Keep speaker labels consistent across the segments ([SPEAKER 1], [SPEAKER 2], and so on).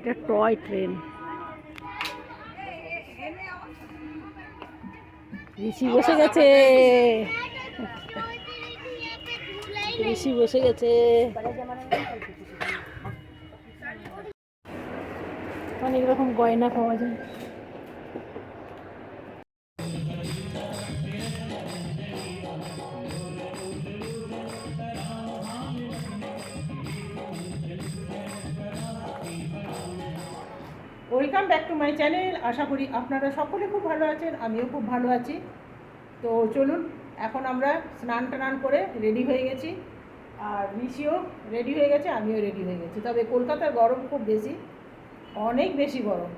[SPEAKER 1] এটা toy train. ঋষি বসে গেছে, ঋষি বসে গেছে। অনেক রকম গয়না পাওয়া যায়। Welcome back to my channel. আশা করি আপনারা সকলে খুব ভালো আছেন, আমিও খুব ভালো আছি। তো চলুন, এখন আমরা স্নান টান করে রেডি হয়ে গেছি, আর ঋষিও রেডি হয়ে গেছে, আমিও রেডি হয়ে গেছি। তবে কলকাতার গরম খুব বেশি, অনেক বেশি গরম,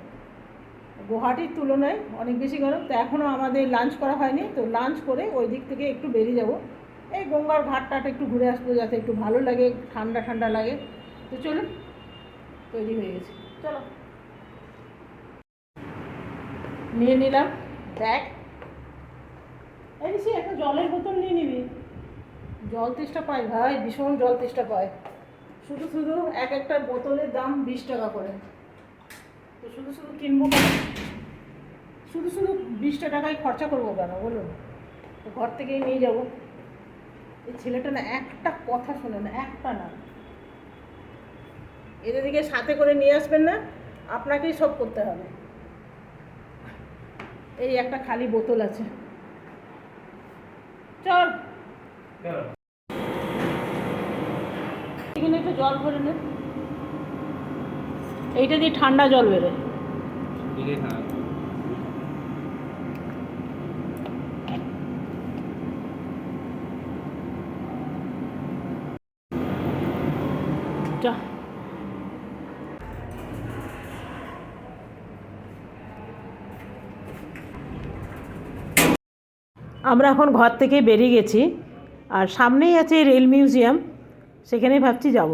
[SPEAKER 1] গুয়াহাটির তুলনায় অনেক বেশি গরম। তো এখনও আমাদের লাঞ্চ করা হয়নি, তো লাঞ্চ করে ওই দিক থেকে একটু বেরিয়ে যাব, এই গঙ্গার ঘাটটাটা একটু ঘুরে আসবো, যাতে একটু ভালো লাগে, ঠান্ডা ঠান্ডা লাগে। তো চলুন, তৈরি হয়ে গেছি, চলো। নিয়ে নিলাম ব্যাগ। এই ঋষি, একটা জলের বোতল নিয়ে নিবি, জল তেষ্টা পায় ভাই, ভীষণ জল তেষ্টা পায়। শুধু শুধু এক একটা বোতলের দাম 20 টাকা করে, তো শুধু শুধু কিনবো কেন, শুধু শুধু 20টা টাকায় খরচা করবো কেন বলুন। তো ঘর থেকেই নিয়ে যাব। এই ছেলেটা না একটা কথা শোনে না, একটা না। এদেরকে সাথে করে নিয়ে আসবেন না, আপনাকেই সব করতে হবে। এই একটা খালি বোতল আছে, চল এখানে একটু জল ভরে নে, এইটা দিয়ে ঠান্ডা জল বেরোয়। আমরা এখন ঘর থেকে বেরিয়ে গেছি, আর সামনেই আছে রেল মিউজিয়াম, সেখানে ভাবছি যাব।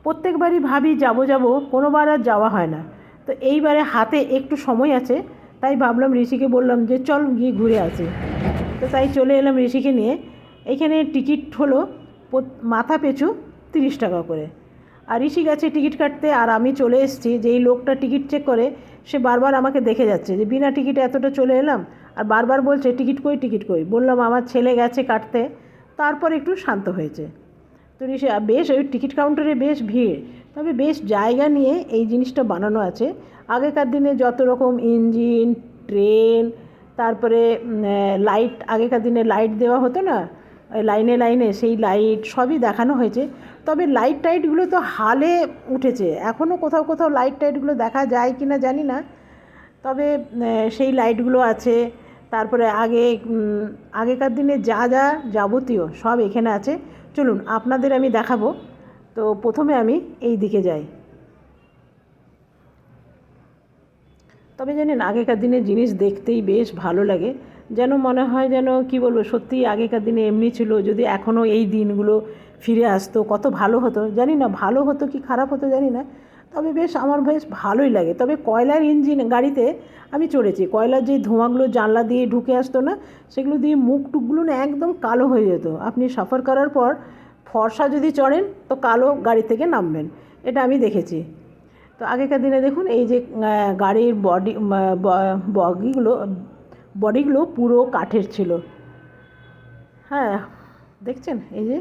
[SPEAKER 1] প্রত্যেকবারই ভাবি যাব যাব, কোনোবার আর যাওয়া হয় না। তো এইবারে হাতে একটু সময় আছে, তাই ভাবলাম ঋষিকে বললাম যে চল গিয়ে ঘুরে আসি। তো তাই চলে এলাম ঋষিকে নিয়ে। এখানে টিকিট হলো মাথা পিছু 30 টাকা করে। আর ঋষি গেছে টিকিট কাটতে, আর আমি চলে এসেছি। যেই লোকটা টিকিট চেক করে সে বারবার আমাকে দেখে যাচ্ছে যে বিনা টিকিটে এতটা চলে এলাম, আর বারবার বলছে টিকিট কই টিকিট কই। বললাম আমার ছেলে গেছে কাটতে, তারপর একটু শান্ত হয়েছে। তো ঋষি বেশ, ওই টিকিট কাউন্টারে বেশ ভিড়, তবে বেশ জায়গা নিয়ে এই জিনিসটা বানানো আছে। আগেকার দিনে যত রকম ইঞ্জিন, ট্রেন, তারপরে লাইট, আগেকার দিনে লাইট দেওয়া হতো না লাইনে লাইনে, সেই লাইট সবই দেখানো হয়েছে। তবে লাইট টাইটগুলো তো হালে উঠেছে, এখনও কোথাও কোথাও লাইট টাইটগুলো দেখা যায় কি না জানি না, তবে সেই লাইটগুলো আছে। তারপরে আগেকার দিনে যা যা যাবতীয় সব এখানে আছে। চলুন আপনাদের আমি দেখাবো। তো প্রথমে আমি এই দিকে যাই। তবে জানেন, আগেকার দিনের জিনিস দেখতেই বেশ ভালো লাগে, যেন মনে হয় যেন কি বলবো, সত্যিই আগেকার দিনে এমনি ছিল। যদি এখনও এই দিনগুলো ফিরে আসতো কত ভালো হতো, জানি না ভালো হতো কি খারাপ হতো জানি না, তবে বেশ আমার বেশ ভালোই লাগে। তবে কয়লার ইঞ্জিন গাড়িতে আমি চড়েছি, কয়লার যে ধোঁয়াগুলো জানলা দিয়ে ঢুকে আসতো না, সেগুলো দিয়ে মুখ টুকগুলো না একদম কালো হয়ে যেত। আপনি সফর করার পর ফর্সা যদি চড়েন তো কালো গাড়ি থেকে নামবেন, এটা আমি দেখেছি। তো আগেকার দিনে দেখুন এই যে গাড়ির বডিগুলো পুরো কাঠের ছিল। হ্যাঁ, দেখছেন এই যে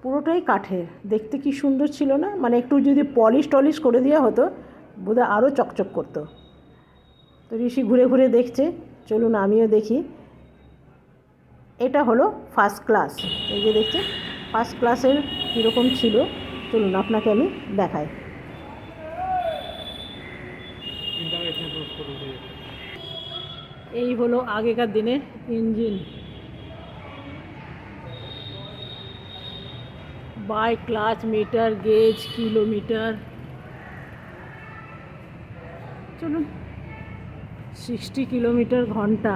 [SPEAKER 1] পুরোটাই কাঠের, দেখতে কি সুন্দর ছিল না? মানে একটু যদি পলিশ টলিশ করে দেওয়া হতো বোধহয় আরও চকচক করতো। তো ঋষি ঘুরে ঘুরে দেখছে, চলুন আমিও দেখি। এটা হলো ফার্স্ট ক্লাস, এই যে দেখছেন ফার্স্ট ক্লাসের কীরকম ছিল, চলুন আপনাকে আমি দেখাই। এই হলো আগেকার দিনের engine, by clutch, meter gauge, kilometre. চলুন, 60 কিলোমিটার ঘন্টা।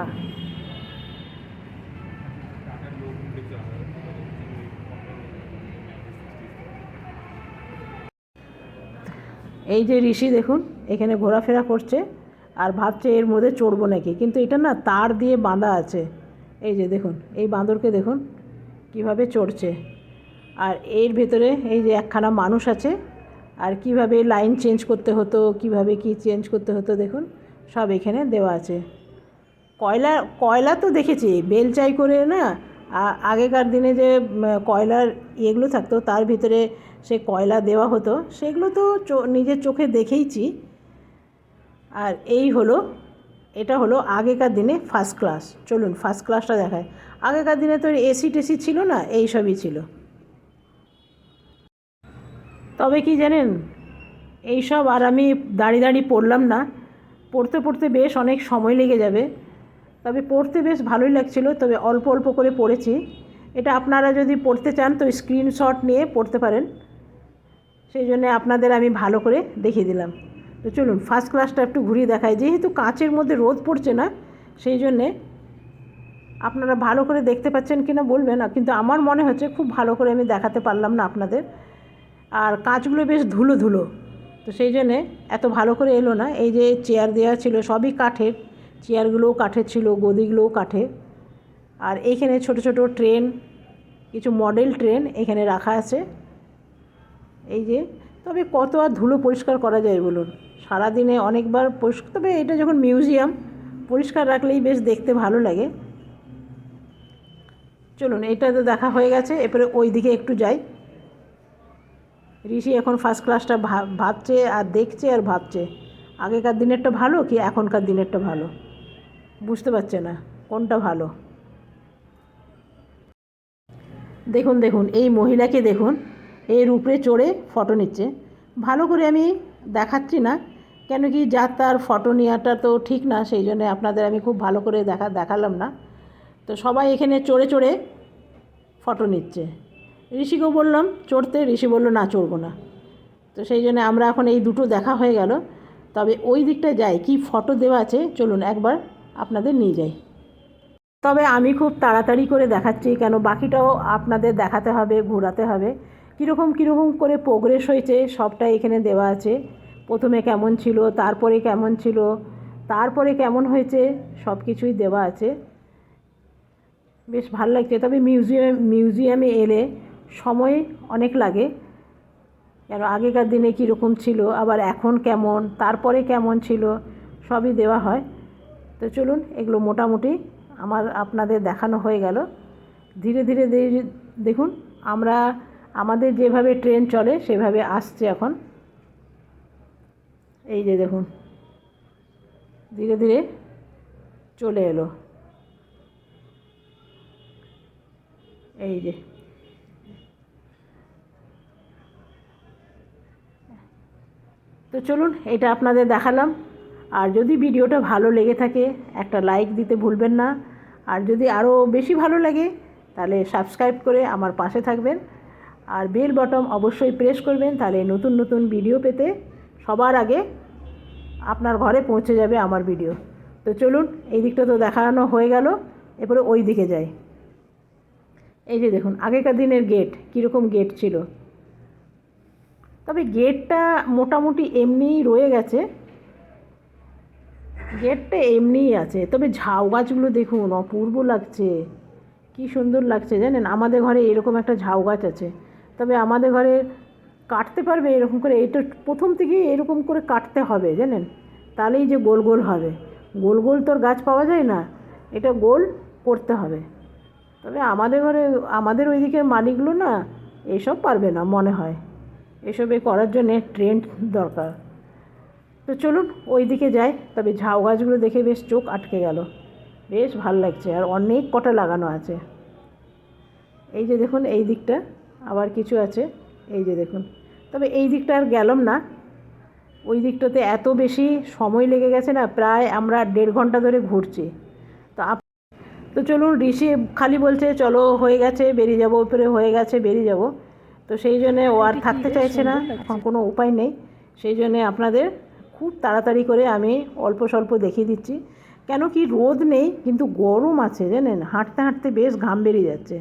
[SPEAKER 1] এই যে ঋষি দেখুন এখানে ঘোরাফেরা করছে, আর ভাবছে এর মধ্যে চড়বো নাকি, কিন্তু এটা না তার দিয়ে বাঁধা আছে। এই যে দেখুন, এই বাঁদরকে দেখুন কিভাবে চড়ছে, আর এর ভেতরে এই যে একখানা মানুষ আছে, আর কিভাবে লাইন চেঞ্জ করতে হতো, কিভাবে কি চেঞ্জ করতে হতো দেখুন সব এখানে দেওয়া আছে। কয়লা তো দেখেছি বেলচাই করে না, আগেকার দিনে যে কয়লার ইয়েগুলো থাকতো তার ভিতরে সে কয়লা দেওয়া হতো, সেগুলো তো নিজের চোখে দেখেইছি। আর এটা হলো আগেকার দিনে ফার্স্ট ক্লাস। চলুন ফার্স্ট ক্লাসটা দেখায়। আগেকার দিনে তো এসি টেসি ছিল না, এই সবই ছিল। তবে কি জানেন, এইসব আর আমি দাঁড়িয়ে পড়লাম না, পড়তে পড়তে বেশ অনেক সময় লেগে যাবে। তবে পড়তে বেশ ভালোই লাগছিল, তবে অল্প অল্প করে পড়েছি। এটা আপনারা যদি পড়তে চান তো স্ক্রিনশট নিয়ে পড়তে পারেন, সেই জন্য আপনাদের আমি ভালো করে দেখিয়ে দিলাম। তো চলুন ফার্স্ট ক্লাসটা একটু ঘুরিয়ে দেখাই। যেহেতু কাঁচের মধ্যে রোদ পড়ছে না, সেই জন্যে আপনারা ভালো করে দেখতে পাচ্ছেন কিনা বলবেন, কিন্তু আমার মনে হচ্ছে খুব ভালো করে আমি দেখাতে পারলাম না আপনাদের। আর কাঁচগুলো বেশ ধুলো ধুলো, তো সেই জন্যে এত ভালো করে এলো না। এই যে চেয়ার দেওয়া ছিল সবই কাঠের, চেয়ারগুলোও কাঠের ছিল, গদিগুলোও কাঠের। আর এইখানে ছোট ছোট ট্রেন, কিছু মডেল ট্রেন এখানে রাখা আছে। এই যে, তবে কত আর ধুলো পরিষ্কার করা যায় বলুন, সারাদিনে অনেকবার পরিষ্কার। তবে এটা যখন মিউজিয়াম, পরিষ্কার রাখলেই বেশ দেখতে ভালো লাগে। চলুন এটা তো দেখা হয়ে গেছে, এরপরে ওই দিকে একটু যাই। ঋষি এখন ফার্স্ট ক্লাসটা ভাবছে আর দেখছে আর ভাবছে আগেকার দিনেরটা ভালো কি এখনকার দিনেরটা ভালো, বুঝতে পারছে না কোনটা ভালো। দেখুন দেখুন এই মহিলাকে দেখুন, এর উপরে চড়ে ফটো নিচ্ছে। ভালো করে আমি দেখাচ্ছি না, কেন কি যার তার ফটো নেওয়াটা তো ঠিক না, সেই জন্য আপনাদের আমি খুব ভালো করে দেখালাম না। তো সবাই এখানে চড়ে চড়ে ফটো নিচ্ছে। ঋষিকেও বললাম চড়তে, ঋষি বললো না চড়বো না। তো সেই জন্য আমরা এখন এই দুটো দেখা হয়ে গেল। তবে ওই দিকটা যাই, কি ফটো দেওয়া আছে চলুন একবার আপনাদের নিয়ে যাই। তবে আমি খুব তাড়াতাড়ি করে দেখাচ্ছি, কেন বাকিটাও আপনাদের দেখাতে হবে, ঘোরাতে হবে। কীরকম করে প্রোগ্রেস হয়েছে সবটাই এখানে দেওয়া আছে। প্রথমে কেমন ছিল, তারপরে কেমন ছিল, তারপরে কেমন হয়েছে, সব কিছুই দেওয়া আছে। বেশ ভালো লাগছে। তবে মিউজিয়ামে এলে সময় অনেক লাগে, কেন আগেকার দিনে কীরকম ছিল, আবার এখন কেমন, তারপরে কেমন ছিল, সবই দেওয়া হয়। তো চলুন এগুলো মোটামুটি আপনাদের দেখানো হয়ে গেল। ধীরে ধীরে দেখুন আমাদের যেভাবে ট্রেন চলে সেভাবে আসছে এখন। এই যে দেখুন ধীরে ধীরে চলে এলো, এই যে। তো চলুন এটা আপনাদের দেখালাম। আর যদি ভিডিওটা ভালো লেগে থাকে একটা লাইক দিতে ভুলবেন না। আর যদি আরও বেশি ভালো লাগে তাহলে সাবস্ক্রাইব করে আমার পাশে থাকবেন। আর বেল বটন অবশ্যই প্রেস করবেন, তাহলে নতুন নতুন ভিডিও পেতে সবার আগে আপনার ঘরে পৌঁছে যাবে আমার ভিডিও। তো চলুন এই দিকটা তো দেখানো হয়ে গেল, এরপরে ওই দিকে যাই। এই যে দেখুন আগেকার দিনের গেট, কীরকম গেট ছিল। তবে গেটটা মোটামুটি এমনিই রয়ে গেছে, গেটটা এমনিই আছে। তবে ঝাউ গাছগুলো দেখুন অপূর্ব লাগছে, কি সুন্দর লাগছে জানেন। আমাদের ঘরে এরকম একটা ঝাউ গাছ আছে, তবে আমাদের ঘরে কাটতে পারবে এরকম করে, এটা প্রথম থেকেই এরকম করে কাটতে হবে জানেন, তাহলেই যে গোল গোল হবে। গোল গোল তোর গাছ পাওয়া যায় না, এটা গোল করতে হবে। তবে আমাদের ঘরে আমাদের ওই দিকের মালিকগুলো না এসব পারবে না মনে হয়, এসবে করার জন্যে ট্রেন্ড দরকার। তো চলুন ওই দিকে যাই। তবে ঝাউ গাছগুলো দেখে বেশ চোখ আটকে গেল, বেশ ভাল লাগছে। আর অনেক কটা লাগানো আছে। এই যে দেখুন এই দিকটা আবার কিছু আছে, এই যে দেখুন। তবে এই দিকটা আর গেলাম না, ওই দিকটাতে এত বেশি সময় লেগে গেছে না, প্রায় আমরা 1.5 ঘন্টা ধরে ঘুরছি। তো চলুন ঋষি খালি বলছে চলো হয়ে গেছে বেরিয়ে যাবো, উপরে হয়ে গেছে বেরিয়ে যাব। তো সেই জন্যে ও আর থাকতে চাইছে না, এখন কোনো উপায় নেই। সেই জন্যে আপনাদের খুব তাড়াতাড়ি করে আমি অল্প স্বল্প দেখিয়ে দিচ্ছি। কেন কি রোদ নেই কিন্তু গরম আছে জানেন, হাঁটতে হাঁটতে বেশ ঘাম বেরিয়ে যাচ্ছে।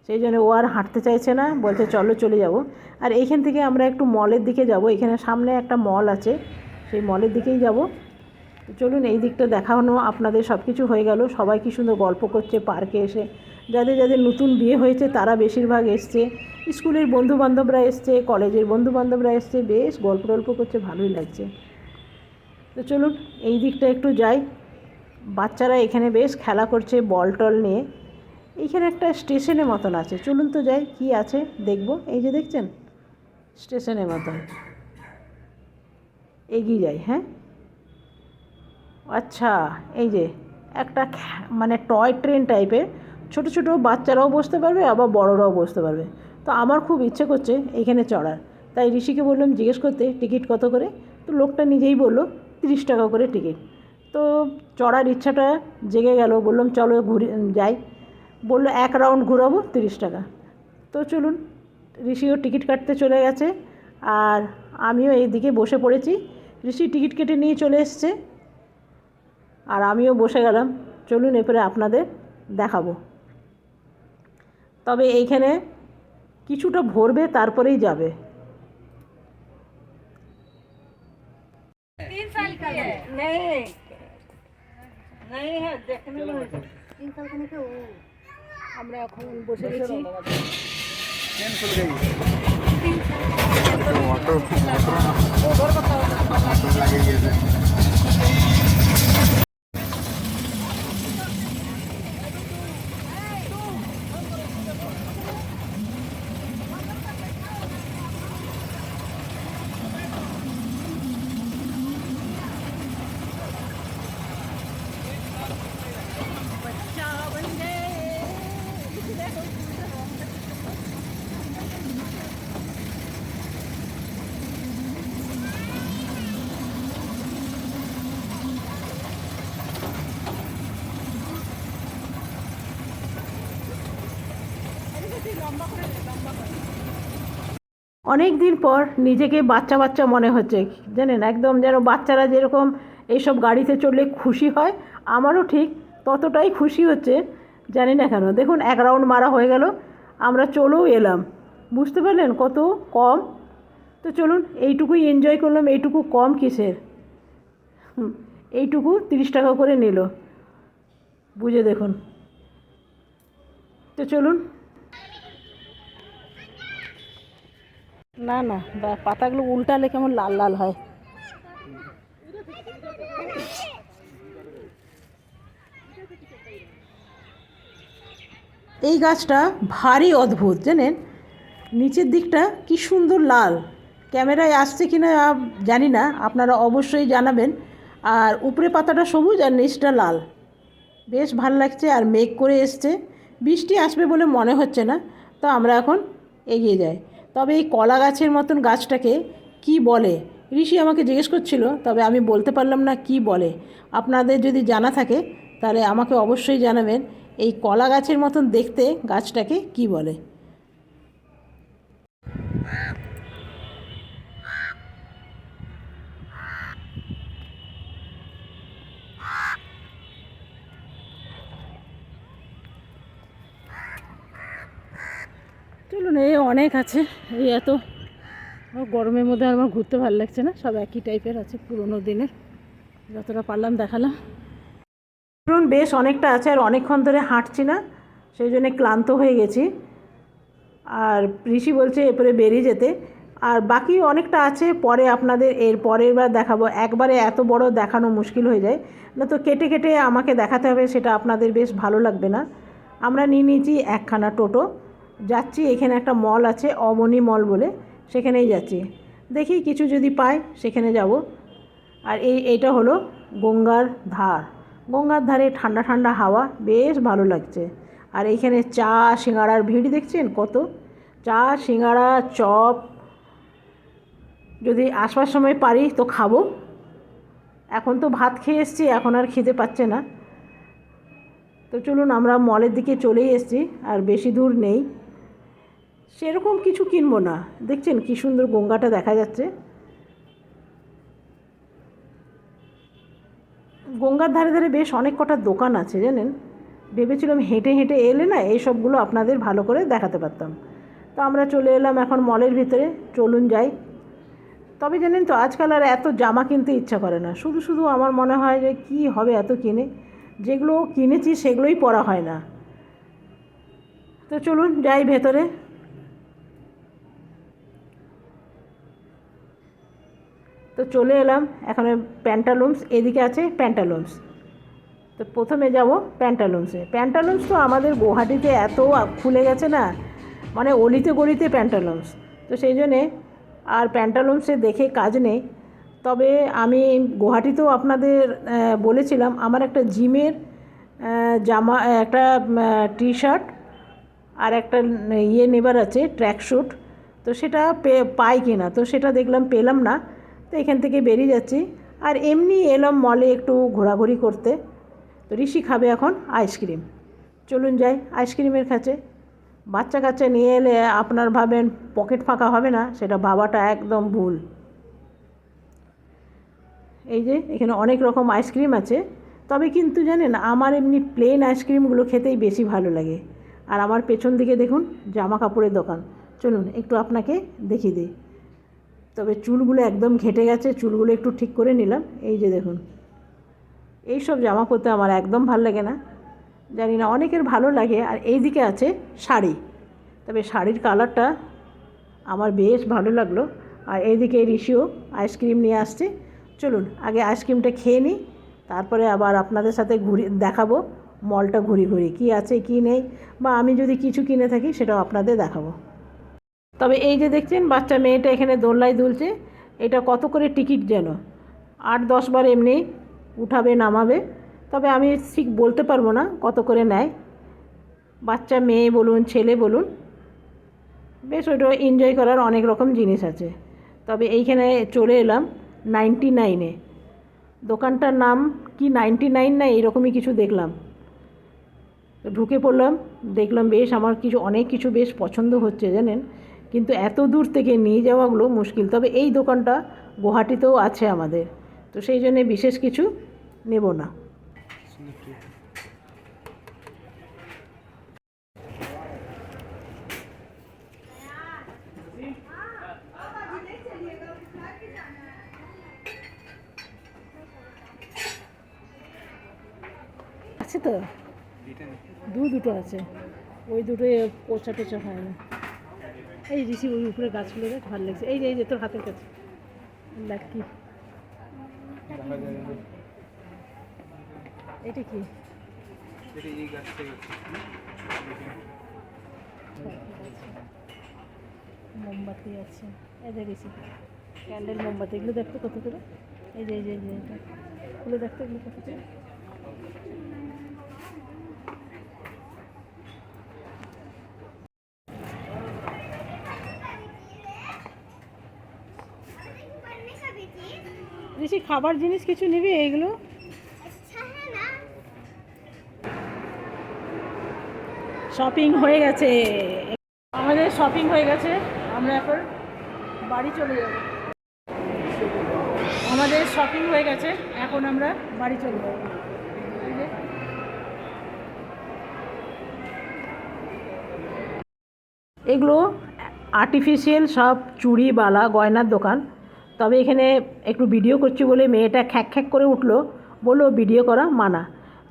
[SPEAKER 1] সেই জন্য ও আর হাঁটতে চাইছে না, বলছে চলো চলে যাব। আর এইখান থেকে আমরা একটু মলের দিকে যাব, এখানে সামনে একটা মল আছে, সেই মলের দিকেই যাব। তো তো চলুন, এই দিকটা দেখানো আপনাদের সব কিছু হয়ে গেল। সবাই কি সুন্দর গল্প করছে পার্কে এসে। যাদের যাদের নতুন বিয়ে হয়েছে তারা বেশিরভাগ এসছে, স্কুলের বন্ধুবান্ধবরা এসছে, কলেজের বন্ধুবান্ধবরা এসছে, বেশ গল্প টল্প করছে, ভালোই লাগছে। তো চলুন এই দিকটা একটু যাই। বাচ্চারা এখানে বেশ খেলা করছে বল টল নিয়ে। এইখানে একটা স্টেশনের মতন আছে, চলুন তো যাই, কি আছে দেখব। এই যে দেখছেন স্টেশনের মতন, এগিয়ে যাই। হ্যাঁ, আচ্ছা, এই যে একটা মানে টয় ট্রেন টাইপের, ছোট ছোট বাচ্চারাও বসতে পারবে আবার বড়রাও বসতে পারবে। তো আমার খুব ইচ্ছে করছে এইখানে চড়ার, তাই ঋষিকে বললাম জিজ্ঞেস করতে টিকিট কত করে। তো লোকটা নিজেই বললো 30 টাকা করে টিকিট। তো চড়ার ইচ্ছাটা জেগে গেল, বললাম চলো ঘুরে যাই। বললো 1 রাউন্ড ঘুরাবো 30 টাকা। তো চলুন, ঋষিও টিকিট কাটতে চলে গেছে আর আমিও এইদিকে বসে পড়েছি। ঋষি টিকিট কেটে নিয়ে চলে এসছে আর আমিও বসে গেলাম। চলুন এরপরে আপনাদের দেখাবো। তবে এইখানে কিছুটা ভরবে তারপরেই যাবে।
[SPEAKER 2] 3 साल का है नहीं नहीं है देखने में 3 साल का नहीं था वो।
[SPEAKER 1] আমরা এখন বসে গেছি।
[SPEAKER 3] ट्रेन खुल गई ऑटो लगेगी ऐसे।
[SPEAKER 1] অনেক দিন পর নিজেকে বাচ্চা বাচ্চা মনে হচ্ছে, জানেন, একদম যেন বাচ্চারা যেরকম এইসব গাড়িতে চড়লে খুশি হয়, আমারও ঠিক ততটাই খুশি হচ্ছে। জানি না কেন। দেখুন 1 রাউন্ড মারা হয়ে গেল, আমরা চলেও এলাম। বুঝতে পারলেন কত কম। তো চলুন এইটুকুই এনজয় করলাম, এইটুকু কম কিসের। এইটুকু 30 টাকা করে নিল, বুঝে দেখুন। তো চলুন। না না, পাতাগুলো উল্টালে কেমন লাল লাল হয়। এই গাছটা ভারী অদ্ভুত, জানেন, নিচের দিকটা কি সুন্দর লাল। ক্যামেরায় আসছে কি না জানি না, আপনারা অবশ্যই জানাবেন। আর উপরে পাতাটা সবুজ আর নিচটা লাল, বেশ ভালো লাগছে। আর মেঘ করে এসছে, বৃষ্টি আসবে বলে মনে হচ্ছে না। তো আমরা এখন এগিয়ে যাই। তবে এই কলা গাছের মতন গাছটাকে কি বলে ঋষি আমাকে জিজ্ঞেস করছিল, তবে আমি বলতে পারলাম না কি বলে। আপনাদের যদি জানা থাকে তাহলে আমাকে অবশ্যই জানাবেন, এই কলা গাছের মতন দেখতে গাছটাকে কি বলে। চলুন, এই অনেক আছে, এই এত গরমের মধ্যে আমার ঘুরতে ভালো লাগছে না, সব একই টাইপের আছে, পুরোনো দিনের। যতটা পারলাম দেখালাম। ধরুন বেশ অনেকটা আছে, আর অনেকক্ষণ ধরে হাঁটছি না, সেই জন্য ক্লান্ত হয়ে গেছি। আর ঋষি বলছে এরপরে বেরিয়ে যেতে। আর বাকি অনেকটা আছে, পরে আপনাদের এর পরের বার দেখাবো। একবারে এত বড় দেখানো মুশকিল হয়ে যায়, না তো কেটে কেটে আমাকে দেখাতে হবে, সেটা আপনাদের বেশ ভালো লাগবে না। আমরা নিয়ে নিয়েছি একখানা টোটো, যাচ্ছি। এখানে একটা মল আছে অবনী মল বলে, সেখানেই যাচ্ছি। দেখি কিছু যদি পাই সেখানে যাব। আর এইটা হলো গঙ্গার ধার। গঙ্গার ধারে ঠান্ডা ঠান্ডা হাওয়া, বেশ ভালো লাগছে। আর এইখানে চা সিঙ্গাড়ার ভিড় দেখছেন কত। চা সিঙ্গাড়া চপ যদি আসবার সময় পারি তো খাবো। এখন তো ভাত খেয়ে এসছি, এখন আর খিদে পাচ্ছে না। তো চলুন, আমরা মলের দিকে চলেই এসেছি, আর বেশি দূর নেই। সেরকম কিছু কিনবো না, দেখছেন কি সুন্দর গঙ্গাটা দেখা যাচ্ছে। গঙ্গার ধারে ধারে বেশ অনেক কটা দোকান আছে, জানেন। ভেবেছিলাম হেঁটে হেঁটে এলে না এই সবগুলো আপনাদের ভালো করে দেখাতে পারতাম। তো আমরা চলে এলাম এখন মলের ভিতরে, চলুন যাই। তবে জানেন তো আজকাল আর এত জামা কিনতে ইচ্ছা করে না, শুধু শুধু আমার মনে হয় যে কি হবে এত কিনে, যেগুলো কিনেছি সেগুলোই পরা হয় না। তো চলুন যাই ভেতরে। তো চলে এলাম এখানে প্যান্টালুন্স, এদিকে আছে প্যান্টালুন্স। তো প্রথমে যাব প্যান্টালুন্সে। প্যান্টালুন্স তো আমাদের গুয়াহাটিতে এত খুলে গেছে না, মানে অলিতে গলিতে প্যান্টালুন্স। তো সেই জন্যে আর প্যান্টালুন্সে দেখে কাজ নেই। তবে আমি গুয়াহাটিতেও আপনাদের বলেছিলাম আমার একটা জিমের জামা, একটা টি শার্ট আর একটা ইয়ে নেবার আছে, ট্র্যাক স্যুট। তো সেটা পাই কি না, তো সেটা দেখলাম পেলাম না। তো এখান থেকে বেরিয়ে যাচ্ছি। আর এমনি এলাম মলে একটু ঘোরাঘুরি করতে। তো ঋষি খাবে এখন আইসক্রিম। চলুন যাই আইসক্রিমের কাছে। বাচ্চা কাচ্চা নিয়ে এলে আপনার ভাবেন পকেট ফাঁকা হবে না, সেটা ভাবাটা একদম ভুল। এই যে এখানে অনেক রকম আইসক্রিম আছে, তবে কিন্তু জানেন আমার এমনি প্লেন আইসক্রিমগুলো খেতেই বেশি ভালো লাগে। আর আমার পেছন দিকে দেখুন জামা কাপড়ের দোকান। চলুন একটু আপনাকে দেখিয়ে দিই। তবে চুলগুলো একদম ঘেটে গেছে, চুলগুলো একটু ঠিক করে নিলাম। এই যে দেখুন, এই সব জামা পরতে আমার একদম ভালো লাগে না, জানি না অনেকের ভালো লাগে। আর এই দিকে আছে শাড়ি, তবে শাড়ির কালারটা আমার বেশ ভালো লাগলো। আর এইদিকে ঋষিও আইসক্রিম নিয়ে আসছে। চলুন আগে আইসক্রিমটা খেয়ে নিই, তারপরে আবার আপনাদের সাথে দেখাবো মলটা ঘুরি ঘুরি কী আছে কী নেই, বা আমি যদি কিছু কিনে থাকি সেটাও আপনাদের দেখাবো। তবে এই যে দেখছেন বাচ্চা মেয়েটা এখানে দোলনায় দুলছে, এটা কত করে টিকিট যেন 8-10 বার এমনি উঠাবে নামাবে, তবে আমি ঠিক বলতে পারবো না কত করে নেয়। বাচ্চা মেয়ে বলুন ছেলে বলুন, বেশ ওইটা এনজয় করার অনেক রকম জিনিস আছে। তবে এইখানে চলে এলাম 99-এ, দোকানটার নাম কি 99 না এরকমই কিছু দেখলাম। তো ঢুকে পড়লাম, দেখলাম বেশ আমার অনেক কিছু বেশ পছন্দ হচ্ছে জানেন, কিন্তু এত দূর থেকে নিয়ে যাওয়াগুলো মুশকিল। তবে এই দোকানটা গুয়াহাটিতেও আছে আমাদের, তো সেই জন্যে বিশেষ কিছু নেব না। আছে তো দুটো আছে, ওই দুটোই পোচা টোচা হয় না। এই ঋষি ওই উপরে গাছগুলো দেখ ভালো লাগছে। এই যে এই যে তোর হাতের কাছে দেখ কি, এটা কি মোমবাতি আছে, এই যে ঋষি ক্যান্ডেল মোমবাতি, এগুলো দেখতে কত করে। এই যে এই যে এটা এগুলো দেখতে, এগুলো কত করে। ঋষি খাবার জিনিস কিছু নিবি এইগুলো। শপিং হয়ে গেছে, আমাদের শপিং হয়ে গেছে, আমরা এখন বাড়ি চলে যাব। আমাদের শপিং হয়ে গেছে, এখন আমরা বাড়ি চলে যাব। এগুলো আর্টিফিশিয়াল সব চুড়ি বালা গয়নার দোকান। তবে এখানে একটু ভিডিও করছি বলে মেয়েটা খ্যাক খ্যাক করে উঠলো, বললো ভিডিও করা মানা।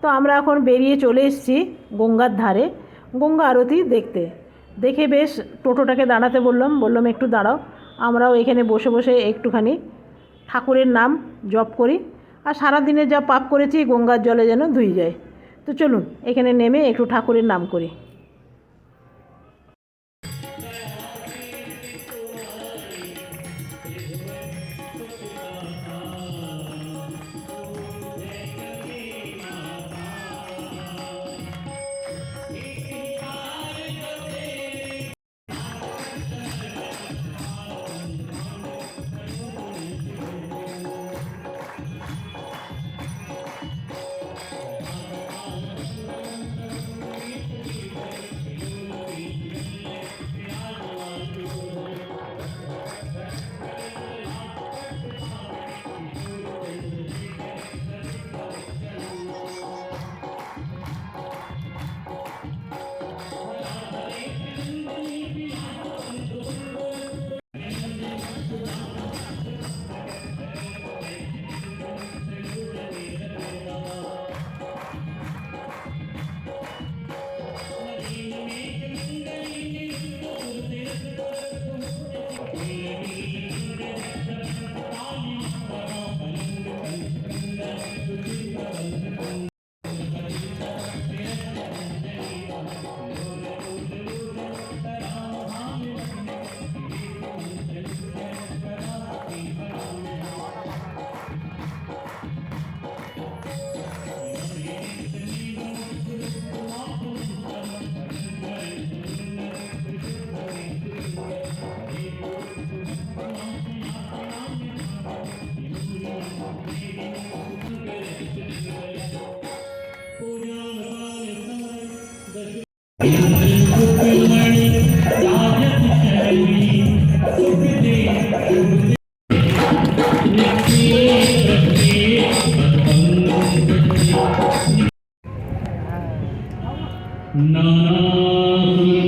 [SPEAKER 1] তো আমরা এখন বেরিয়ে চলে এসেছি গঙ্গার ধারে গঙ্গা আরতি দেখতে। দেখে বেশ টোটোটাকে দাঁড়াতে বললাম একটু দাঁড়াও, আমরাও এখানে বসে বসে একটুখানি ঠাকুরের নাম জপ করি, আর সারাদিনে যা পাপ করেছি গঙ্গার জলে যেন ধুয়ে যায়। তো চলুন এখানে নেমে একটু ঠাকুরের নাম করি।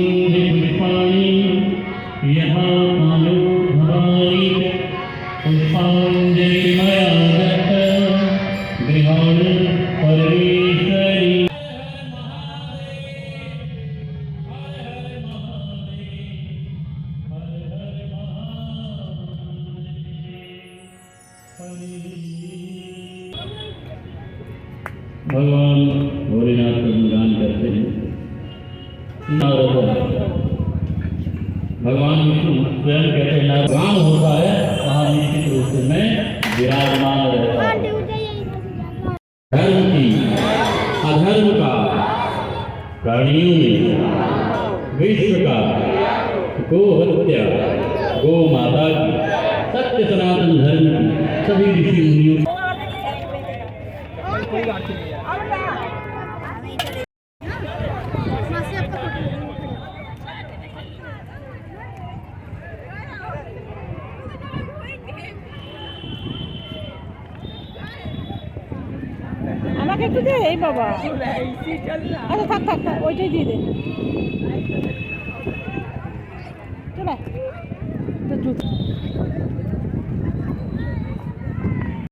[SPEAKER 4] नानासुगन्धिपुष्पाणि यथा कालो भवानि पुष्पाञ्जलिमया दत्त गृहाणि परमेश्वरी भगवान भोलेनाथ का गुणगान करते हैं। भगवान विष्णु स्वयं कहते हैं राम होता है वहाँ निश्चित रूप से मैं विराजमान रहता हूँ। धर्म की अधर्म का प्राणियों में विश्व का गो हत्या गो माता की सत्य सनातन धर्म की सभी ऋषि मुनियों की
[SPEAKER 1] আমাকে একটু দে এই বাবা আচ্ছা থাক থাক থাক ওইটাই দিয়ে দে চলে তো জুতো